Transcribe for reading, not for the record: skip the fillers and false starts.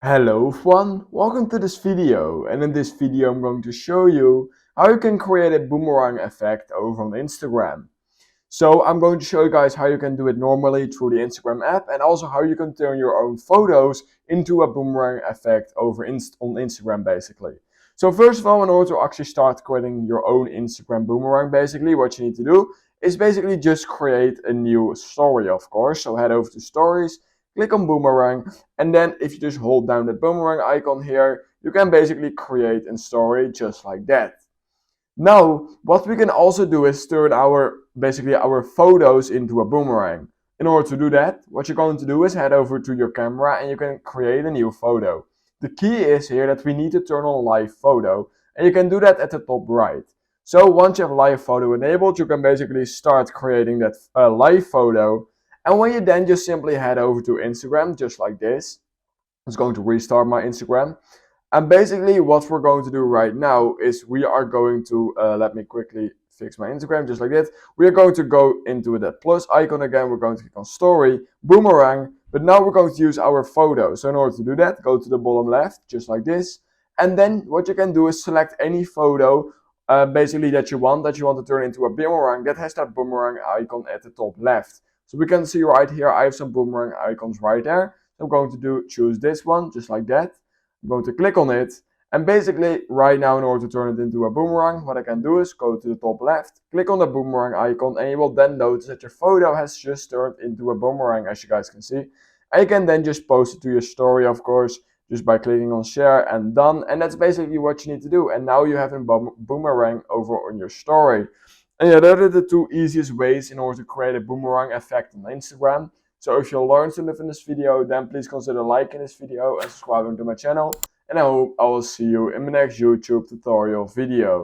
Hello everyone, welcome to this video, and in this video I'm going to show you how you can create a boomerang effect over on Instagram. So I'm going to show you guys how you can do it normally through the Instagram app, and also how you can turn your own photos into a boomerang effect over on Instagram basically. So first of all, in order to actually start creating your own Instagram boomerang, basically what you need to do is basically just create a new story, of course. So head over to stories, click on boomerang, and then if you just hold down the boomerang icon here, you can basically create a story just like that. Now, what we can also do is turn our photos into a boomerang. In order to do that, what you're going to do is head over to your camera and you can create a new photo. The key is here that we need to turn on live photo, and you can do that at the top right. So once you have live photo enabled, you can basically start creating that live photo. And when you then just simply head over to Instagram, just like this, it's going to restart my Instagram. And basically what we're going to do right now is we are going to, let me quickly fix my Instagram just like this. We are going to go into that plus icon again. We're going to click on story, boomerang, but now we're going to use our photo. So in order to do that, go to the bottom left, just like this. And then what you can do is select any photo basically that you want to turn into a boomerang that has that boomerang icon at the top left. So we can see right here, I have some boomerang icons right there. So I'm going to choose this one, just like that. I'm going to click on it, and basically right now, in order to turn it into a boomerang, what I can do is go to the top left, click on the boomerang icon, and you will then notice that your photo has just turned into a boomerang, as you guys can see. And you can then just post it to your story, of course, just by clicking on share and done. And that's basically what you need to do. And now you have a boomerang over on your story. And yeah, those are the two easiest ways in order to create a boomerang effect on Instagram. So if you learned something from this video, then please consider liking this video and subscribing to my channel. And I hope I will see you in my next YouTube tutorial video.